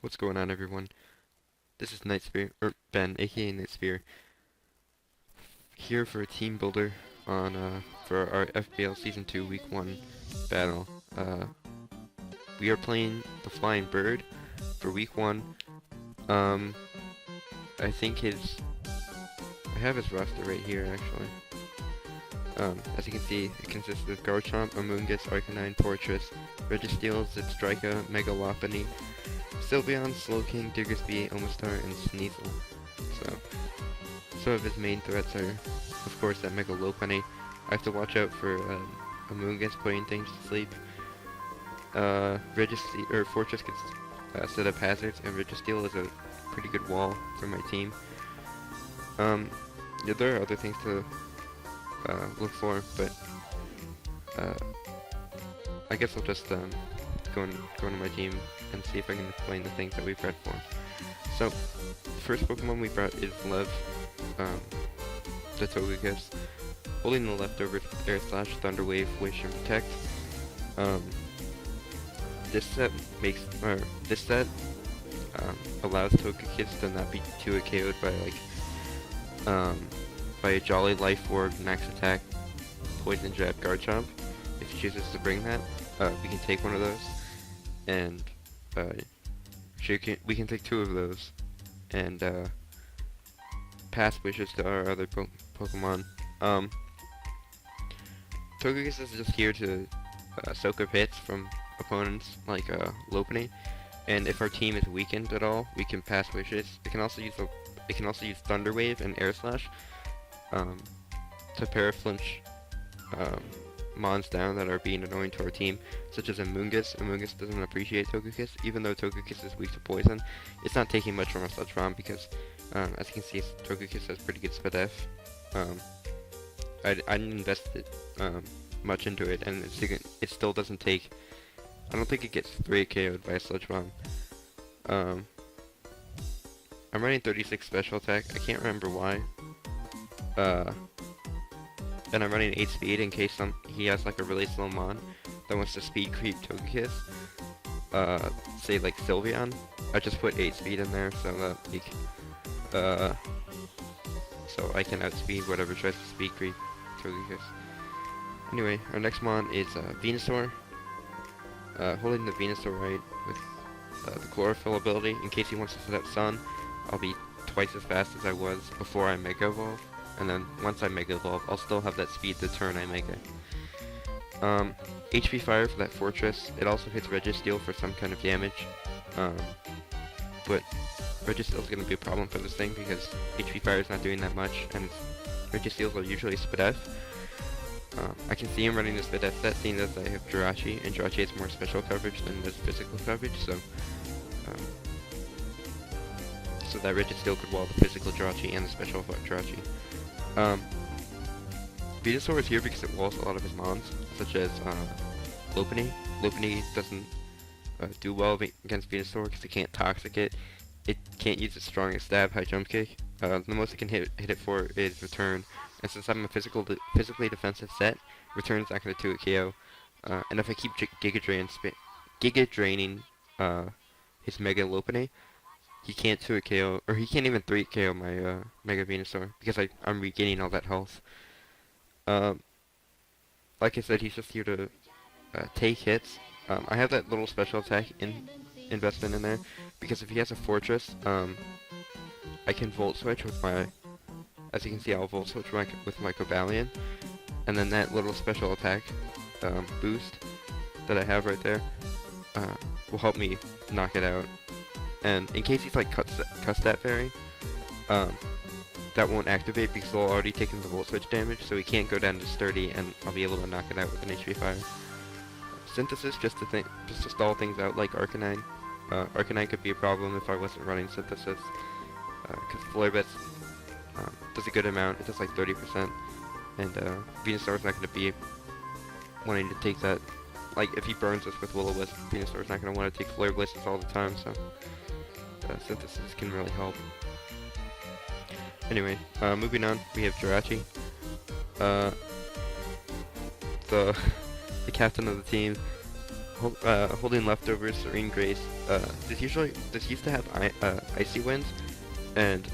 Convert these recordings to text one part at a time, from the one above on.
What's going on, everyone? This is Nightspear, or Ben, aka Nightspear, here for a team builder on for our FPL Season 2 Week 1 battle. We are playing the Flying Bird for Week 1. Um, I think I have his roster right here, actually. As you can see, it consists of Garchomp, Amoonguss, Arcanine, Fortress, Registeel, Zipstrika, Megalophony, Sylveon, Slowking, Diggersby, Omastar, and Sneasel. So, some of his main threats are, of course, that Mega Lopunny. I have to watch out for Amoonguss putting things to sleep. Fortress gets set up hazards, and Registeel is a pretty good wall for my team. Yeah, there are other things to look for, but I guess I'll just go into my team and see if I can explain the things that we've read for. So, the first Pokemon we brought is Lev, the Togekiss. Holding the leftovers with Air Slash, Thunder Wave, Wish, and Protect. This set allows Togekiss to not be too KO'd by a Jolly Life Orb, Max Attack, Poison Jab, Garchomp. If he chooses to bring that, we can take one of those, and we can take two of those, and pass wishes to our other Pokemon. Togekiss is just here to soak up hits from opponents like Lopunny, and if our team is weakened at all, we can pass wishes. It can also use Thunder Wave and Air Slash to paraflinch mons down that are being annoying to our team, such as Amoonguss. Amoonguss doesn't appreciate Togekiss, even though Togekiss is weak to poison. It's not taking much from our Sludge Bomb because, as you can see, Togekiss has pretty good SpDef. I didn't invest much into it, and it still doesn't take. I don't think it gets 3 KO'd by a Sludge Bomb. I'm running 36 special attack. I can't remember why. And I'm running 8 speed in case he has like a really slow mon that wants to speed creep Togekiss. Say like Sylveon. I just put 8 speed in there so that so I can outspeed whatever tries to speed creep Togekiss. Anyway, our next mon is Venusaur. Holding the Venusaur right with the Chlorophyll ability in case he wants to set up Sun. I'll be twice as fast as I was before I Mega Evolve. And then once I Mega Evolve, I'll still have that speed the turn I Mega. HP Fire for that Fortress. It also hits Registeel for some kind of damage. But Registeel's gonna be a problem for this thing because HP Fire is not doing that much, and Registeels are usually SpDef. I can see him running the SpDef set, seeing as I have Jirachi, and Jirachi has more special coverage than does physical coverage, so that Registeel could wall the physical Jirachi and the special Jirachi. Venusaur is here because it walls a lot of his mons, such as Lopunny. Lopunny doesn't do well against Venusaur because it can't Toxic it. It can't use its strongest stab, High Jump Kick. The most it can hit it for is Return, and since I'm a physically defensive set, Return's not going to 2-hit KO. And if I keep Giga Draining his Mega Lopunny, he can't 2-hit KO, or he can't even 3-hit KO my Mega Venusaur, because I'm regaining all that health. Like I said, he's just here to take hits. I have that little special attack investment in there, because if he has a Fortress, I can Volt Switch with my, as you can see, I'll Volt Switch with my Cobalion, and then that little special attack boost that I have right there will help me knock it out. And in case he's like Custat Fairy, that won't activate because he'll already taken the Volt Switch damage, so he can't go down to Sturdy, and I'll be able to knock it out with an HP Fire. Synthesis, just to stall things out like Arcanine. Arcanine could be a problem if I wasn't running Synthesis, because Flare Blitz does a good amount. It does like 30%, and Venusaur's not going to be wanting to take that. Like, if he burns us with Will-O-Wisp, Venusaur's not going to want to take Flare Blitzes all the time, so Synthesis can really help. Anyway, moving on, we have Jirachi. The captain of the team, holding leftovers, Serene Grace. This used to have Icy Wind, and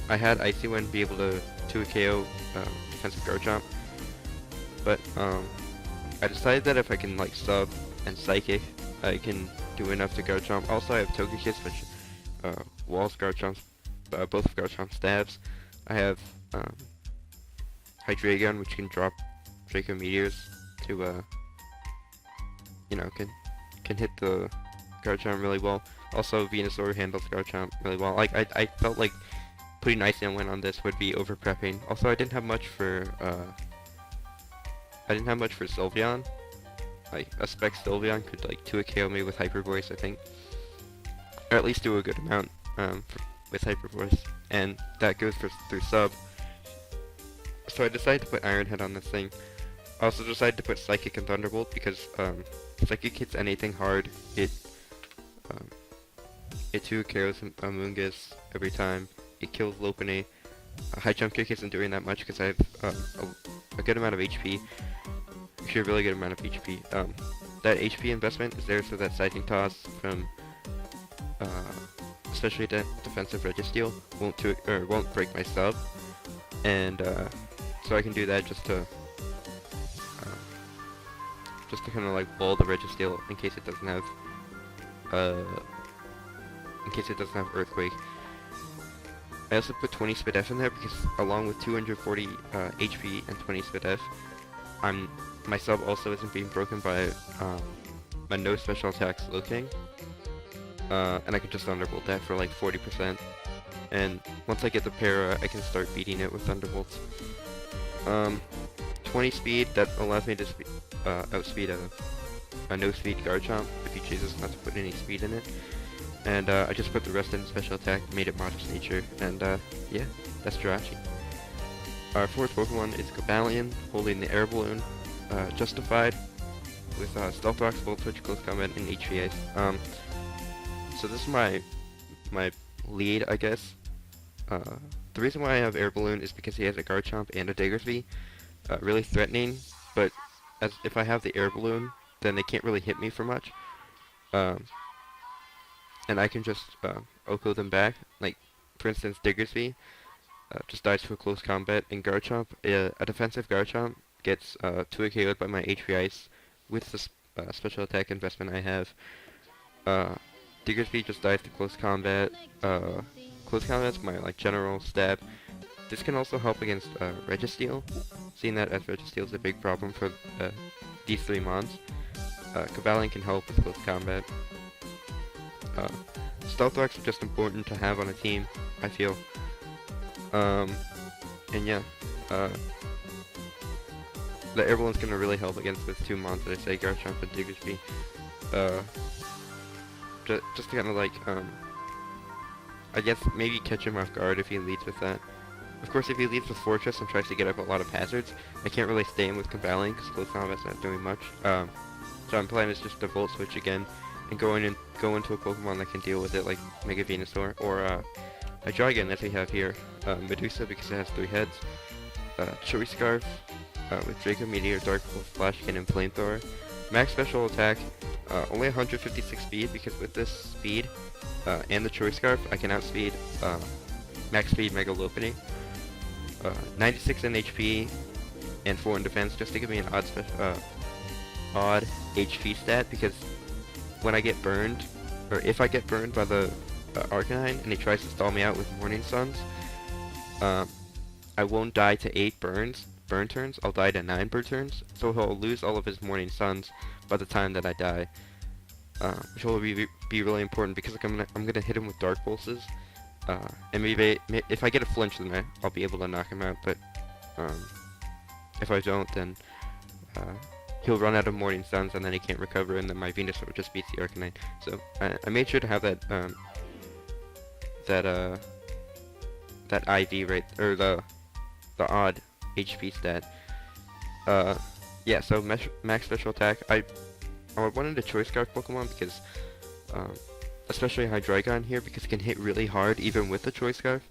I had Icy Wind be able to a KO defensive guard jump, but I decided that if I can like sub and psychic, I can do enough to guard jump. Also, I have Togekiss, which walls guard jumps, both guard jump stabs. I have Hydreigon, which can drop Draco Meteors to you know, can hit the guard jump really well. Also, Venusaur handles guard jump really well. Like I felt like putting Icy Wind on this would be over prepping. Also, I didn't have much for Sylveon. Like a Spec Sylveon could like 2 KO me with Hyper Voice, I think, or at least do a good amount with Hyper Voice, and that goes through sub. So I decided to put Iron Head on this thing. I also decided to put Psychic and Thunderbolt because Psychic hits anything hard. It 2 KOs Amoonguss every time. It kills Lopunny. High Jump Kick isn't doing that much because I have a good amount of HP. Actually, a really good amount of HP. That HP investment is there so that Sighting Toss from especially defensive Registeel won't break my sub, and so I can do that just to kind of like wall the Registeel in case it doesn't have Earthquake. I also put 20 Speed F in there because along with 240 HP and 20 Speed F, my sub also isn't being broken by my no special attack Slowking. And I can just Thunderbolt that for like 40%. And once I get the para, I can start beating it with Thunderbolts. 20 speed, that allows me to outspeed a no speed guard chomp if he chooses not to put any speed in it. And I just put the rest in special attack, made it modest nature, and yeah, that's Jirachi. Our fourth Pokemon is Cobalion, holding the Air Balloon, Justified, with Stealth Rocks, Volt Switch, Close Combat, and HP Ice. So this is my lead, I guess. The reason why I have Air Balloon is because he has a Garchomp and a Diggersby, really threatening, but if I have the Air Balloon, then they can't really hit me for much. And I can just Oko them back. Like, for instance, Diggersby just dies to a close combat, and Garchomp, a defensive Garchomp, gets 2 KO'd by my HP Ice with the special attack investment I have. Diggersby just dies to close combat. Close combat's my like general stab. This can also help against Registeel, seeing that as Registeel is a big problem for these 3 mons. Cobalion can help with close combat. Stealth Rocks are just important to have on a team, I feel. And yeah, the Air Balloon's gonna really help against those 2 mons that I say, Garchomp and Diggersby. Just to kind of like, I guess maybe catch him off guard if he leads with that. Of course, if he leads with Fortress and tries to get up a lot of hazards, I can't really stay in with Cobalion because close combat's not doing much. So I'm planning to just to Volt Switch again and go into a Pokemon that can deal with it, like Mega Venusaur or a Dragon that we have here, Medusa because it has 3 heads, Choice Scarf with Draco Meteor, Dark Pulse, Flashkin, and Flamethrower. Max special attack, only 156 speed because with this speed and the Choice Scarf, I can outspeed max speed Mega Lopunny. 96 in HP and 4 in defense, just to give me an odd HP stat, because when I get burned, or if I get burned by the Arcanine and he tries to stall me out with Morning Suns, I won't die to 8 burn turns, I'll die to 9 burn turns, so he'll lose all of his Morning Suns by the time that I die, which will be really important because I'm gonna hit him with Dark Pulses, and maybe if I get a flinch, then I'll be able to knock him out, but if I don't, then he'll run out of Morning Suns and then he can't recover, and then my Venusaur just beats the Arcanine. So I made sure to have that that IV right, or the odd HP stat. Yeah, so max special attack. I wanted a Choice Scarf Pokemon because, especially Hydreigon here, because it can hit really hard even with the Choice Scarf.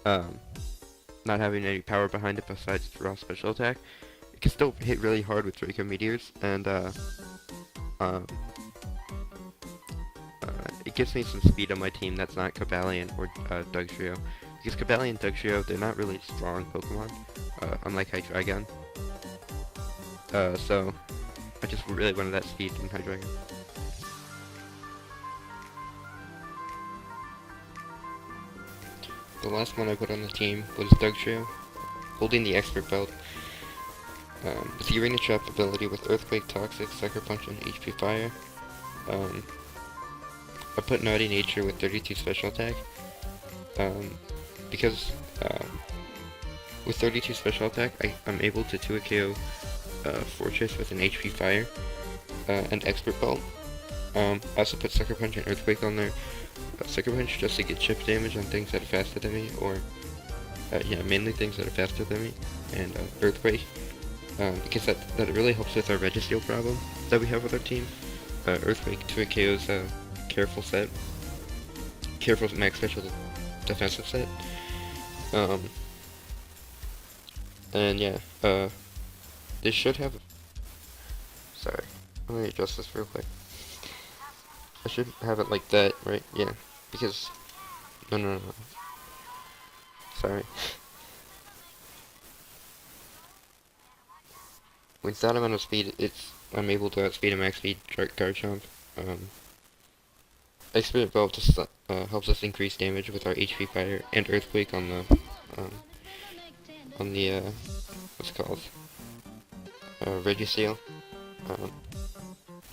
Not having any power behind it besides raw special attack. It can still hit really hard with Draco Meteors, and Um, it gives me some speed on my team that's not Cobalion or Dugtrio. Because Cobalion and Dugtrio, they're not really strong Pokemon, unlike Hydreigon. So I just really wanted that speed in Hydreigon. The last one I put on the team was Dugtrio, holding the Expert Belt. With the Arena Trap ability with Earthquake, Toxic, Sucker Punch, and HP Fire. I put Naughty Nature with 32 special attack. Because with 32 special attack, I'm able to 2 KO Fortress with an HP Fire and Expert Belt. I also put Sucker Punch and Earthquake on there. Sucker Punch just to get chip damage on things that are faster than me, or yeah, mainly things that are faster than me, and Earthquake, because that really helps with our Registeel problem that we have with our team. Earthquake 2 KO's Careful set, Careful max special defensive set, and yeah, they should have. Sorry, let me adjust this real quick. I should have it like that, right? Yeah, because no. Sorry. With that amount of speed, I'm able to outspeed a max speed Garchomp. Expert Belt just helps us increase damage with our HP Fire and Earthquake on the what's it called? Registeel.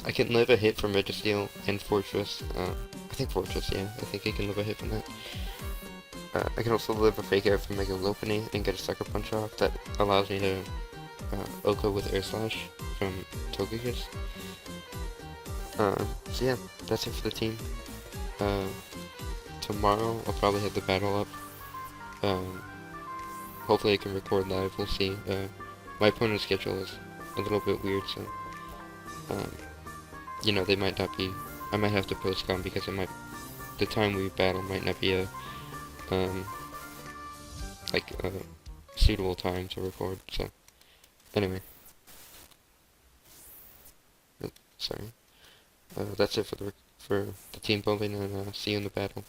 I can live a hit from Registeel and Fortress. I think Fortress, yeah. I think I can live a hit from that. I can also live a fake out from Mega Lopunny and get a Sucker Punch off that allows me to Oko with Air Slash from Togekiss. So yeah, that's it for the team. Tomorrow I'll probably have the battle up. Hopefully I can record live, we'll see. My opponent's schedule is a little bit weird, so you know, they might not be. I might have to postpone because the time we battle might not be a suitable time to record. So anyway, sorry. That's it for the team building, and see you in the battle.